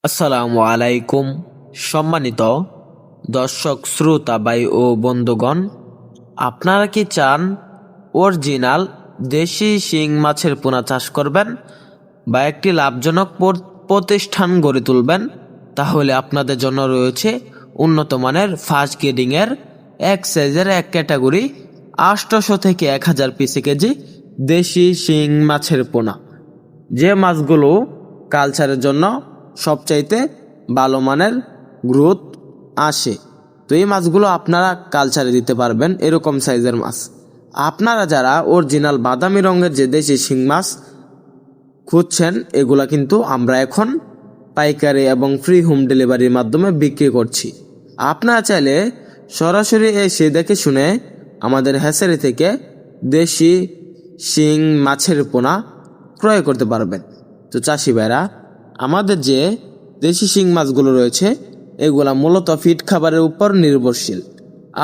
আসসালামু আলাইকুম সম্মানিত দর্শক শ্রোতা ভাই ও বন্ধুগণ, আপনারা কি চান অরিজিনাল দেশি শিং মাছের পোনা চাষ করবেন বা একটি লাভজনক প্রতিষ্ঠান গড়ে তুলবেন? তাহলে আপনাদের জন্য রয়েছে উন্নত মানের ফাস্ট গ্রেডিংয়ের এক সাইজের এক ক্যাটাগরি 800 থেকে 1000 পিসি কেজি দেশি শিং মাছের পোনা, যে মাছগুলো কালচারের জন্য সবচাইতে ভালো মানের গ্রোথ আসে। তো এই মাছগুলো আপনারা কালচারে দিতে পারবেন এরকম সাইজের মাছ। আপনারা যারা অরিজিনাল বাদামি রঙের যে দেশি শিং মাছ খুঁজছেন, এগুলা কিন্তু আমরা এখন পাইকারি এবং ফ্রি হোম ডেলিভারির মাধ্যমে বিক্রি করছি। আপনারা চাইলে সরাসরি এসে দেখে শুনে আমাদের হ্যাচারি থেকে দেশি শিং মাছের পোনা ক্রয় করতে পারবেন। তো চাষি ভাইরা, আমাদের যে দেশি শিং মাছগুলো রয়েছে এগুলা মূলত ফিড খাবারের উপর নির্ভরশীল।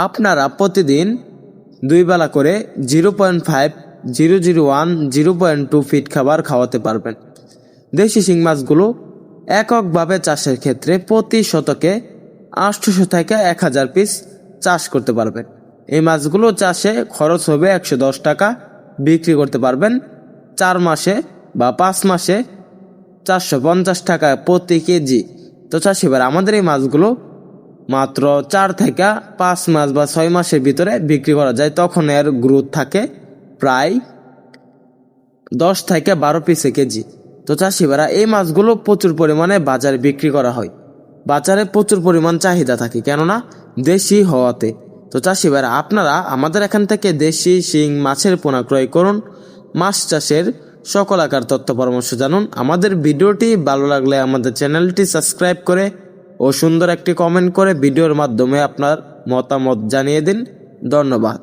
আপনারা প্রতিদিন 2 বেলা করে 0.5, 0.01, 0.2 ফিড খাবার খাওয়াতে পারবেন। দেশি শিং মাছগুলো এককভাবে চাষের ক্ষেত্রে প্রতি শতকে 800 থেকে 1000 পিস চাষ করতে পারবেন। এই মাছগুলো চাষে খরচ হবে 110 টাকা, বিক্রি করতে পারবেন 4 মাসে বা 5 মাসে 450 টাকা প্রতি কেজি। তো চাষি ভাই, আমাদের এই মাছগুলো মাত্র 4 থেকে 5 মাস বা 6 মাসের ভিতরে বিক্রি করা যায়। তখন এর গ্রোথ থাকে প্রায় 10 থেকে 12 পিসে কেজি। তো চাষি ভাইরা, এই মাছগুলো প্রচুর পরিমাণে বাজারে বিক্রি করা হয়। বাজারে প্রচুর পরিমাণ চাহিদা থাকে, কেননা দেশি হওয়াতে। তো চাষি ভাইরা, আপনারা আমাদের এখান থেকে দেশি শিং মাছের পোনা ক্রয় করুন। মাছ চাষের সকল আকার তথ্য পরামর্শ জানুন। আমাদের ভিডিওটি ভালো লাগলে আমাদের চ্যানেলটি সাবস্ক্রাইব করে ও সুন্দর একটি কমেন্ট করে ভিডিওর মাধ্যমে আপনার মতামত জানিয়ে দিন। ধন্যবাদ।